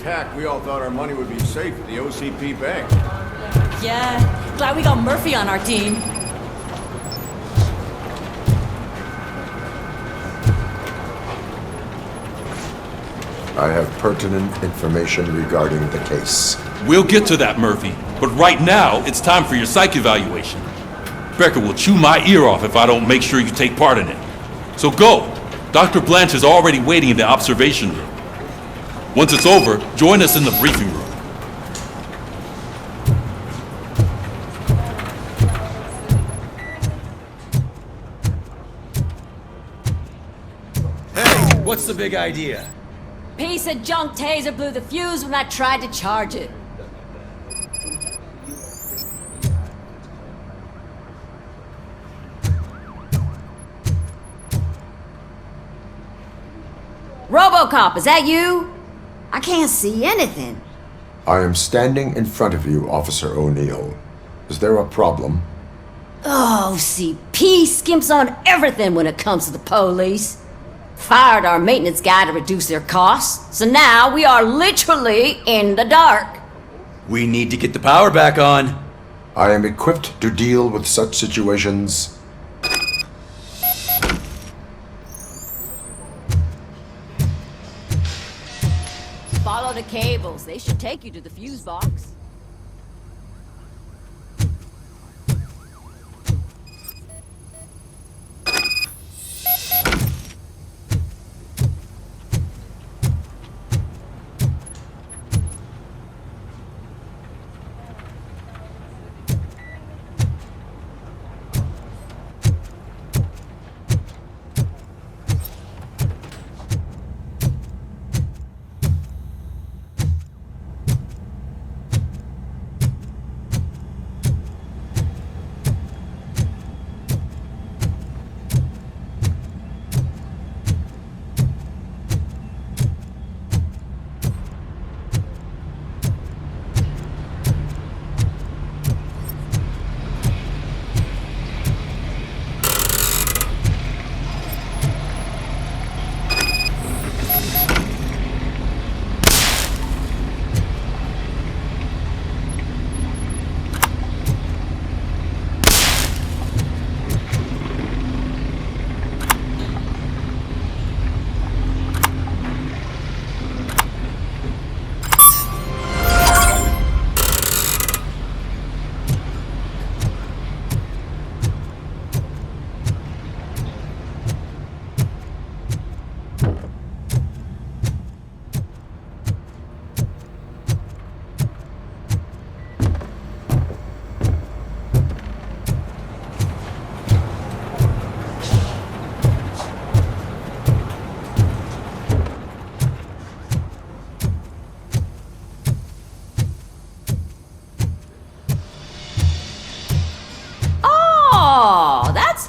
attack, we all thought our money would be safe at the OCP bank. Yeah, glad we got Murphy on our team. I have pertinent information regarding the case. We'll get to that, Murphy. But right now, it's time for your psych evaluation. Becker will chew my ear off if I don't make sure you take part in it. So go. Dr. Blanche is already waiting in the observation room. Once it's over, join us in the briefing room. Hey, what's the big idea? Piece of junk taser blew the fuse when I tried to charge it. RoboCop, is that you? I can't see anything. I am standing in front of you, Officer O'Neill. Is there a problem? Oh, CP skimps on everything when it comes to the police. Fired our maintenance guy to reduce their costs, so now we are literally in the dark. We need to get the power back on. I am equipped to deal with such situations. Follow the cables. They should take you to the fuse box.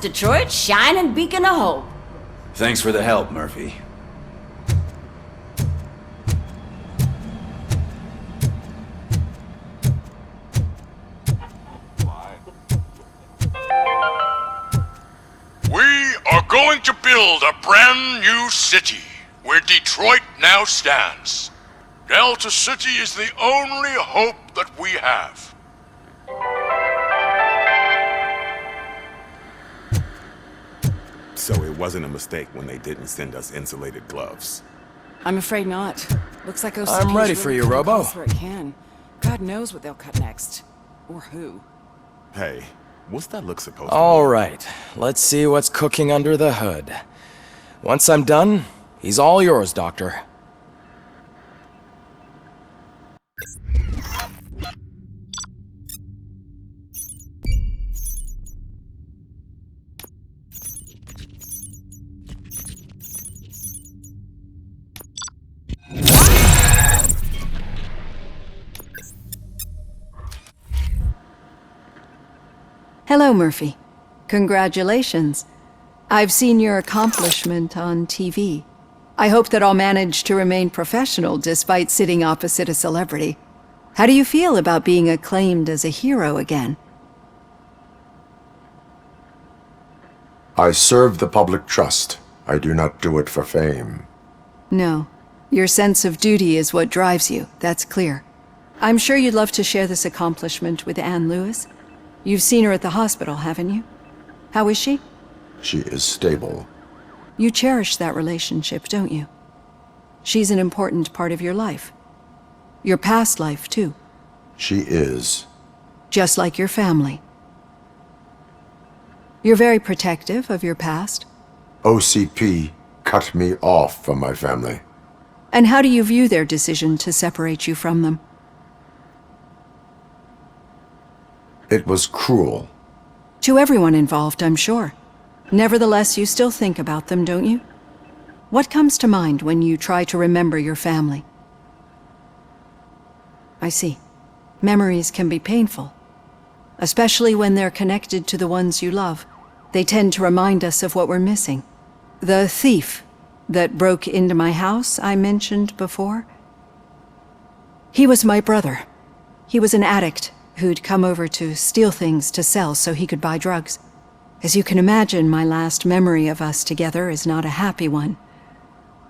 Detroit's shining beacon of hope. Thanks for the help, Murphy. We are going to build a brand new city where Detroit now stands. Delta City is the only hope that we have. So it wasn't a mistake when they didn't send us insulated gloves. I'm afraid not. Looks like OCP's I'm ready for really you, cutting Robo. costs where it can. God knows what they'll cut next. Or who. Hey, what's that look supposed to All right, let's see what's cooking under the hood. Once I'm done, he's all yours, Doctor. Hello, Murphy. Congratulations. I've seen your accomplishment on TV. I hope that I'll manage to remain professional despite sitting opposite a celebrity. How do you feel about being acclaimed as a hero again? I serve the public trust. I do not do it for fame. No. Your sense of duty is what drives you, that's clear. I'm sure you'd love to share this accomplishment with Anne Lewis. You've seen her at the hospital, haven't you? How is she? She is stable. You cherish that relationship, don't you? She's an important part of your life. Your past life, too. She is. Just like your family. You're very protective of your past. OCP cut me off from my family. And how do you view their decision to separate you from them? It was cruel. To everyone involved, I'm sure. Nevertheless, you still think about them, don't you? What comes to mind when you try to remember your family? I see. Memories can be painful. Especially when they're connected to the ones you love. They tend to remind us of what we're missing. The thief that broke into my house I mentioned before? He was my brother. He was an addict who'd come over to steal things to sell so he could buy drugs. As you can imagine, my last memory of us together is not a happy one.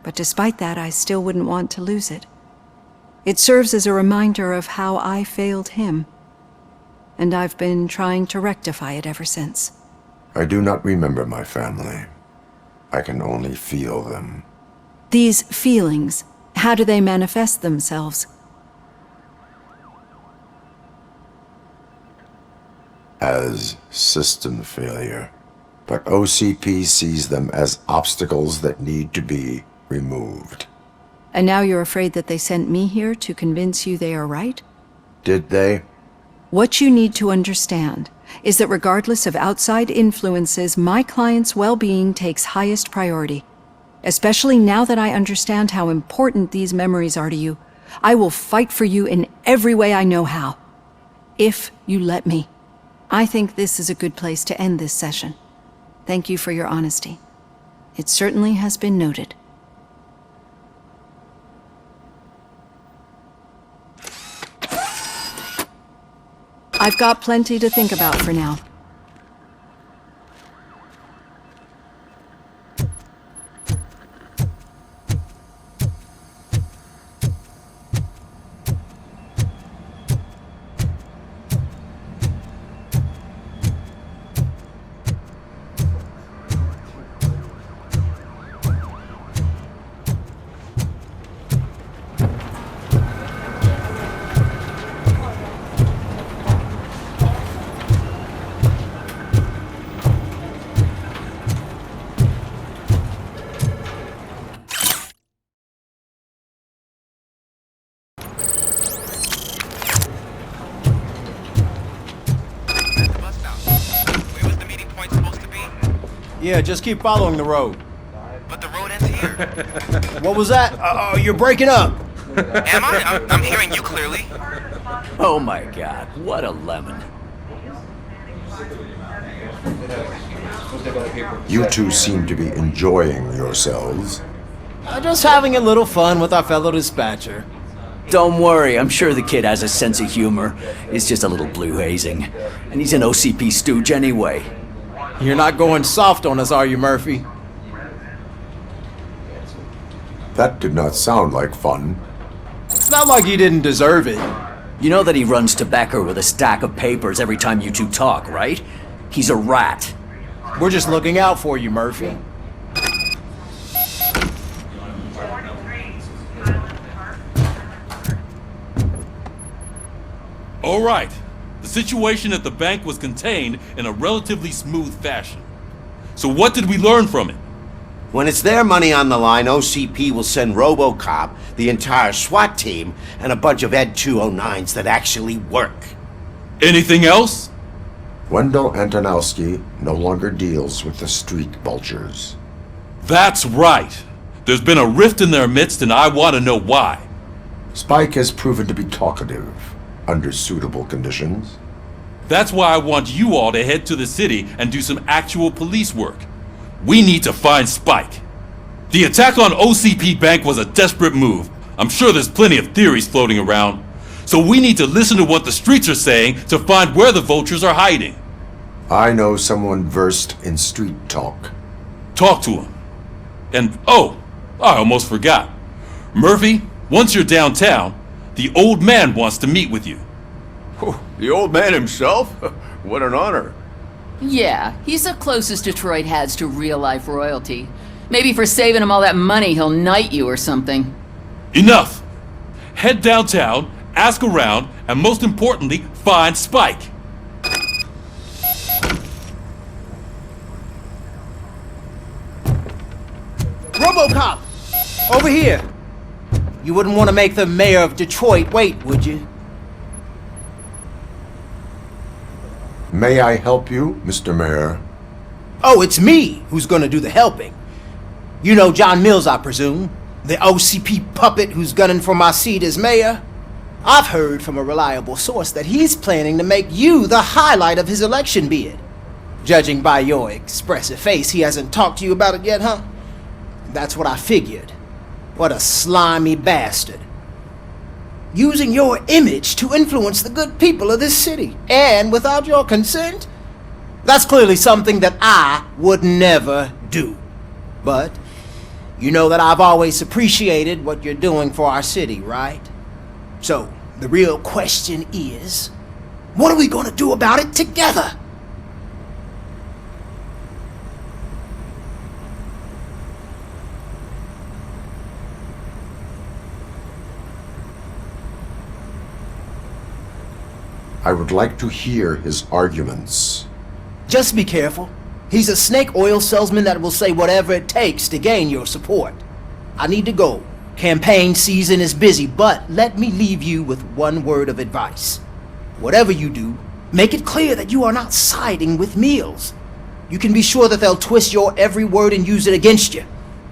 But despite that, I still wouldn't want to lose it. It serves as a reminder of how I failed him. And I've been trying to rectify it ever since. I do not remember my family. I can only feel them. These feelings, how do they manifest themselves? As system failure. But OCP sees them as obstacles that need to be removed. And now you're afraid that they sent me here to convince you they are right? Did they? What you need to understand is that regardless of outside influences, my client's well-being takes highest priority. Especially now that I understand how important these memories are to you, I will fight for you in every way I know how. If you let me. I think this is a good place to end this session. Thank you for your honesty. It certainly has been noted. I've got plenty to think about for now. Yeah, just keep following the road. But the road ends here. What was that? Oh, you're breaking up. Am I? I'm hearing you clearly. Oh my god, what a lemon. You two seem to be enjoying yourselves. Just having a little fun with our fellow dispatcher. Don't worry, I'm sure the kid has a sense of humor. It's just a little blue hazing. And he's an OCP stooge anyway. You're not going soft on us, are you, Murphy? That did not sound like fun. It's not like you didn't deserve it. You know that he runs to Becker with a stack of papers every time you two talk, right? He's a rat. We're just looking out for you, Murphy. All right. The situation at the bank was contained in a relatively smooth fashion. So what did we learn from it? When it's their money on the line, OCP will send RoboCop, the entire SWAT team, and a bunch of Ed 209s that actually work. Anything else? Wendell Antonowski no longer deals with the street vultures. That's right. There's been a rift in their midst and I want to know why. Spike has proven to be talkative under suitable conditions. That's why I want you all to head to the city and do some actual police work. We need to find Spike. The attack on OCP Bank was a desperate move. I'm sure there's plenty of theories floating around. So we need to listen to what the streets are saying to find where the vultures are hiding. I know someone versed in street talk. Talk to him. And oh, I almost forgot. Murphy, once you're downtown, the old man wants to meet with you. The old man himself? What an honor. Yeah, he's the closest Detroit has to real-life royalty. Maybe for saving him all that money, he'll knight you or something. Enough! Head downtown, ask around, and most importantly, find Spike. RoboCop! Over here! You wouldn't want to make the mayor of Detroit wait, would you? May I help you, Mr. Mayor? Oh, it's me who's gonna do the helping. You know John Mills, I presume? The OCP puppet who's gunning for my seat as mayor? I've heard from a reliable source that he's planning to make you the highlight of his election bid. Judging by your expressive face, he hasn't talked to you about it yet, huh? That's what I figured. What a slimy bastard. Using your image to influence the good people of this city, and without your consent? That's clearly something that I would never do. But you know that I've always appreciated what you're doing for our city, right? So, the real question is, what are we gonna do about it together? I would like to hear his arguments. Just be careful. He's a snake oil salesman that will say whatever it takes to gain your support. I need to go. Campaign season is busy, but let me leave you with one word of advice. Whatever you do, make it clear that you are not siding with Mills. You can be sure that they'll twist your every word and use it against you.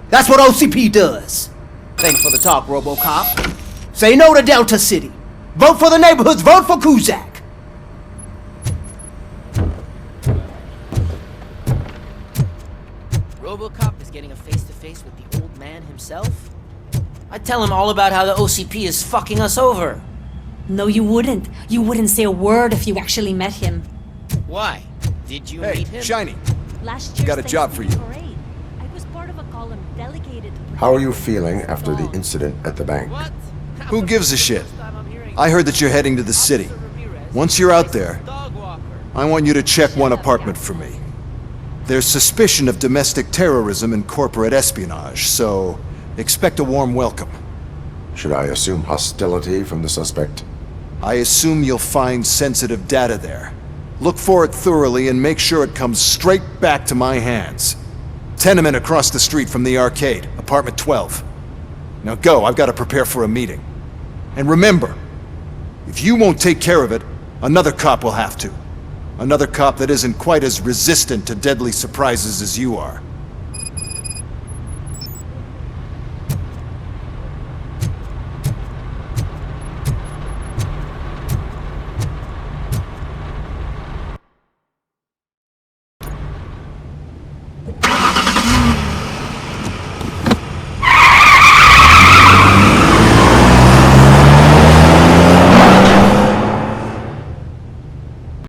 That's what OCP does. Thanks for the talk, RoboCop. Say no to Delta City. Vote for the neighborhoods. Vote for Kuzak. RoboCop is getting a face-to-face with the old man himself? I'd tell him all about how the OCP is fucking us over. No, you wouldn't. You wouldn't say a word if you actually met him. Why? Did you meet him? Hey, Shiny. Last Got a job for you. Parade, I was part of a column delegated to... How are you feeling after the incident at the bank? Who gives a shit? I heard that you're heading to the city. Once you're out there, I want you to check one apartment for me. There's suspicion of domestic terrorism and corporate espionage, so expect a warm welcome. Should I assume hostility from the suspect? I assume you'll find sensitive data there. Look for it thoroughly and make sure it comes straight back to my hands. Tenement across the street from the arcade, apartment 12. Now go, I've got to prepare for a meeting. And remember, if you won't take care of it, another cop will have to. Another cop that isn't quite as resistant to deadly surprises as you are.